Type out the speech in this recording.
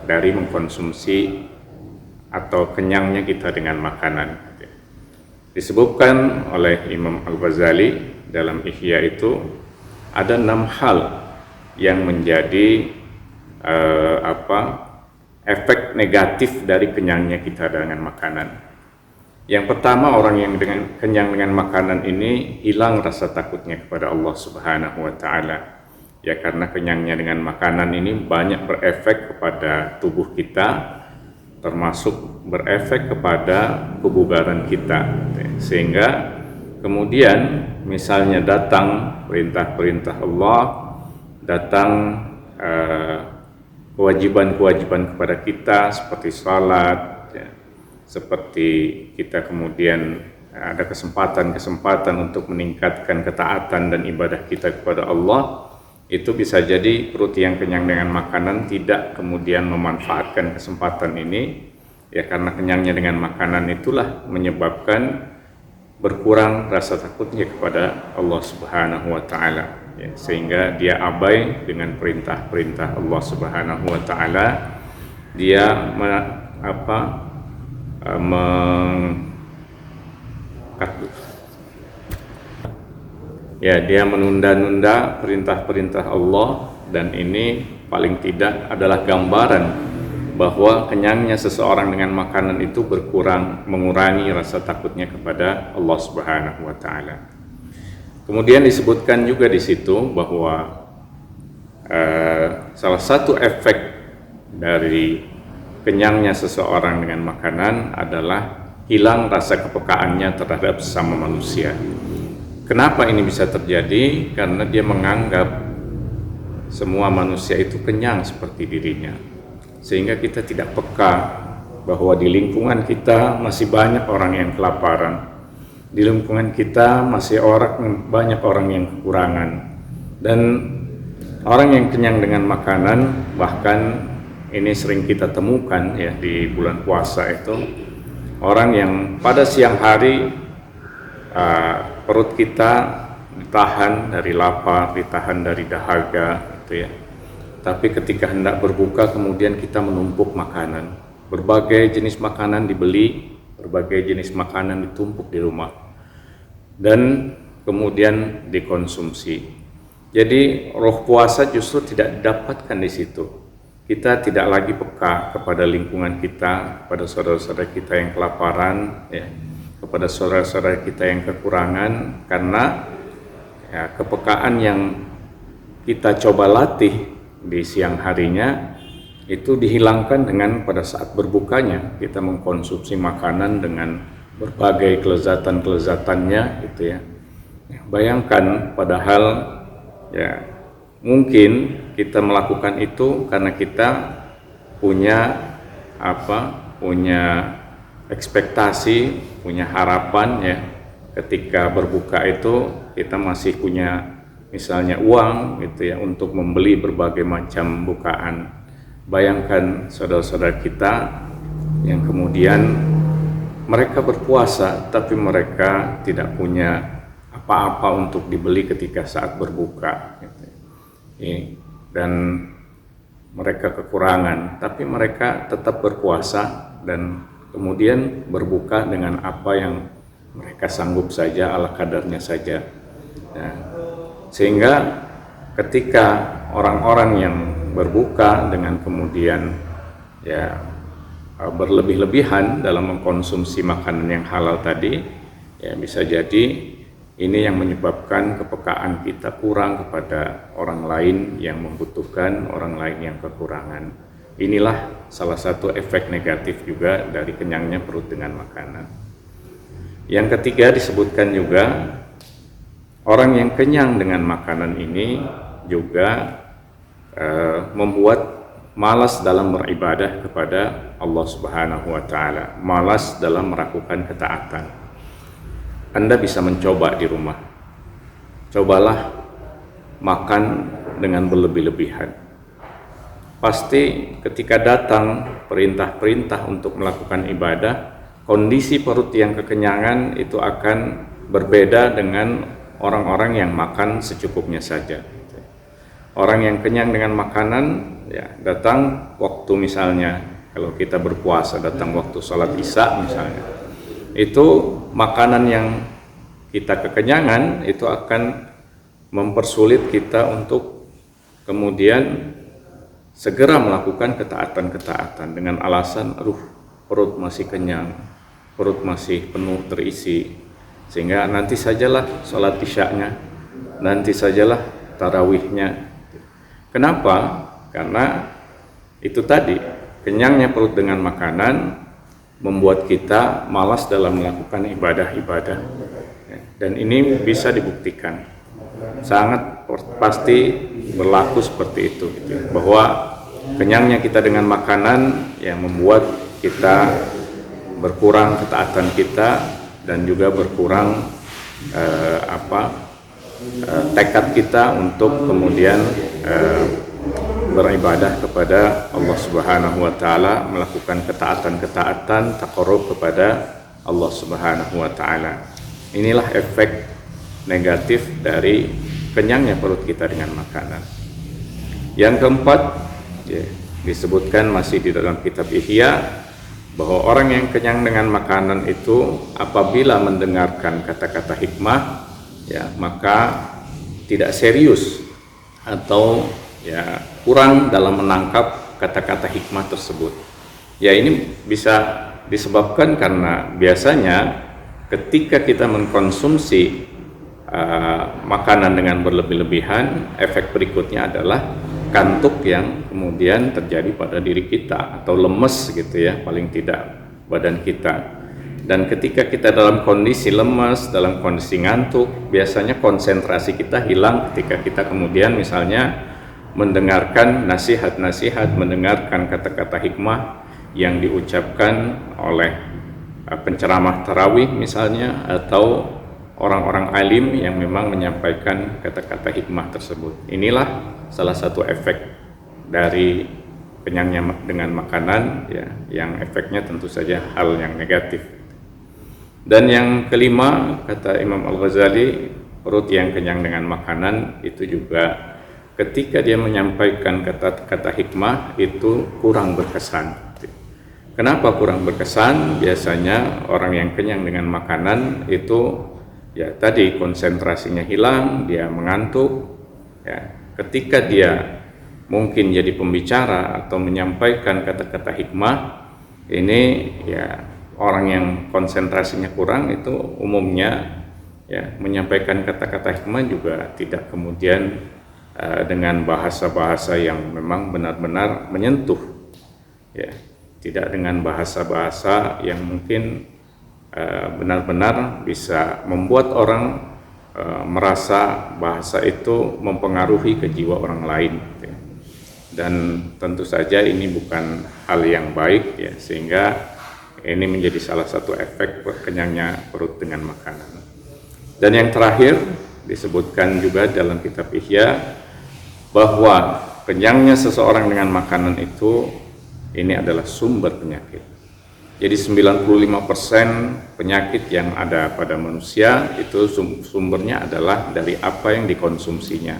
dari mengkonsumsi atau kenyangnya kita dengan makanan. Disebutkan oleh Imam Al-Ghazali dalam Ihya itu ada 6 hal yang menjadi efek negatif dari kenyangnya kita dengan makanan. Yang pertama, orang yang kenyang dengan makanan ini hilang rasa takutnya kepada Allah Subhanahu wa taala. Ya, karena kenyangnya dengan makanan ini banyak berefek kepada tubuh kita, termasuk berefek kepada kebugaran kita, sehingga kemudian misalnya datang perintah-perintah Allah, datang kewajiban-kewajiban kepada kita seperti salat, ya, seperti kita kemudian ada kesempatan-kesempatan untuk meningkatkan ketaatan dan ibadah kita kepada Allah. Itu bisa jadi perut yang kenyang dengan makanan tidak kemudian memanfaatkan kesempatan ini, ya, karena kenyangnya dengan makanan itulah menyebabkan berkurang rasa takutnya kepada Allah Subhanahu wa taala, ya, sehingga dia abai dengan perintah-perintah Allah Subhanahu wa taala. Dia dia menunda-nunda perintah-perintah Allah, dan ini paling tidak adalah gambaran bahwa kenyangnya seseorang dengan makanan itu mengurangi rasa takutnya kepada Allah Subhanahu wa taala. Kemudian disebutkan juga di situ bahwa salah satu efek dari kenyangnya seseorang dengan makanan adalah hilang rasa kepekaannya terhadap sesama manusia. Kenapa ini bisa terjadi? Karena dia menganggap semua manusia itu kenyang seperti dirinya, sehingga kita tidak peka bahwa di lingkungan kita masih banyak orang yang kelaparan, di lingkungan kita masih banyak orang yang kekurangan, dan orang yang kenyang dengan makanan, bahkan ini sering kita temukan ya di bulan puasa itu, orang yang pada siang hari perut kita ditahan dari lapar, ditahan dari dahaga, gitu ya. Tapi ketika hendak berbuka, kemudian kita menumpuk makanan. Berbagai jenis makanan dibeli, berbagai jenis makanan ditumpuk di rumah, dan kemudian dikonsumsi. Jadi roh puasa justru tidak didapatkan di situ. Kita tidak lagi peka kepada lingkungan kita, kepada saudara-saudara kita yang kelaparan, ya, kepada saudara-saudara kita yang kekurangan, karena ya, kepekaan yang kita coba latih di siang harinya itu dihilangkan dengan pada saat berbukanya kita mengkonsumsi makanan dengan berbagai kelezatan-kelezatannya, gitu ya. Bayangkan, padahal ya mungkin kita melakukan itu karena kita punya ekspektasi, punya harapan, ya, ketika berbuka itu kita masih punya misalnya uang, gitu ya, untuk membeli berbagai macam bukaan. Bayangkan saudara-saudara kita yang kemudian mereka berpuasa tapi mereka tidak punya apa-apa untuk dibeli ketika saat berbuka, gitu. Dan mereka kekurangan, tapi mereka tetap berpuasa dan kemudian berbuka dengan apa yang mereka sanggup saja, ala kadarnya saja. Nah, sehingga ketika orang-orang yang berbuka dengan kemudian ya berlebih-lebihan dalam mengkonsumsi makanan yang halal tadi, ya bisa jadi ini yang menyebabkan kepekaan kita kurang kepada orang lain yang membutuhkan, orang lain yang kekurangan. Inilah salah satu efek negatif juga dari kenyangnya perut dengan makanan. Yang ketiga disebutkan juga, orang yang kenyang dengan makanan ini juga membuat malas dalam beribadah kepada Allah Subhanahu wa taala, malas dalam melakukan ketaatan. Anda bisa mencoba di rumah. Cobalah makan dengan berlebih-lebihan. Pasti ketika datang perintah-perintah untuk melakukan ibadah, kondisi perut yang kekenyangan itu akan berbeda dengan orang-orang yang makan secukupnya saja. orang yang kenyang dengan makanan, ya datang waktu misalnya kalau kita berpuasa datang waktu sholat isya misalnya, itu makanan yang kita kekenyangan itu akan mempersulit kita untuk kemudian segera melakukan ketaatan-ketaatan dengan alasan, aduh perut masih kenyang, perut masih penuh terisi, sehingga nanti sajalah sholat isya'nya, nanti sajalah tarawihnya. Kenapa? Karena itu tadi, kenyangnya perut dengan makanan membuat kita malas dalam melakukan ibadah-ibadah. Dan ini bisa dibuktikan, sangat pasti berlaku seperti itu, gitu. Bahwa kenyangnya kita dengan makanan yang membuat kita berkurang ketaatan kita dan juga berkurang tekad kita untuk kemudian beribadah kepada Allah Subhanahu wa taala, melakukan ketaatan-ketaatan taqarrub kepada Allah Subhanahu wa taala. Inilah efek negatif dari kenyangnya perut kita dengan makanan. Yang keempat, ya, disebutkan masih di dalam kitab Ihya, bahwa orang yang kenyang dengan makanan itu apabila mendengarkan kata-kata hikmah, ya, maka tidak serius atau ya kurang dalam menangkap kata-kata hikmah tersebut. Ya, ini bisa disebabkan karena biasanya ketika kita mengkonsumsi makanan dengan berlebih-lebihan, efek berikutnya adalah kantuk yang kemudian terjadi pada diri kita, atau lemes gitu ya, paling tidak badan kita. Dan ketika kita dalam kondisi lemas, dalam kondisi ngantuk, biasanya konsentrasi kita hilang ketika kita kemudian misalnya mendengarkan nasihat-nasihat, mendengarkan kata-kata hikmah yang diucapkan oleh penceramah tarawih misalnya, atau orang-orang alim yang memang menyampaikan kata-kata hikmah tersebut. Inilah salah satu efek dari kenyangnya dengan makanan, ya, yang efeknya tentu saja hal yang negatif. Dan yang kelima, kata Imam Al-Ghazali, perut yang kenyang dengan makanan itu juga ketika dia menyampaikan kata-kata hikmah itu kurang berkesan. Kenapa kurang berkesan? Biasanya orang yang kenyang dengan makanan itu ya tadi konsentrasinya hilang, dia mengantuk. Ya, ketika dia mungkin jadi pembicara atau menyampaikan kata-kata hikmah, ini ya orang yang konsentrasinya kurang itu umumnya ya menyampaikan kata-kata hikmah juga tidak kemudian dengan bahasa-bahasa yang memang benar-benar menyentuh, ya, tidak dengan bahasa-bahasa yang mungkin benar-benar bisa membuat orang merasa bahasa itu mempengaruhi ke jiwa orang lain, gitu. Dan tentu saja ini bukan hal yang baik, ya, sehingga ini menjadi salah satu efek kenyangnya perut dengan makanan. Dan yang terakhir disebutkan juga dalam kitab Ihya bahwa kenyangnya seseorang dengan makanan itu ini adalah sumber penyakit. Jadi 95% penyakit yang ada pada manusia itu sumbernya adalah dari apa yang dikonsumsinya.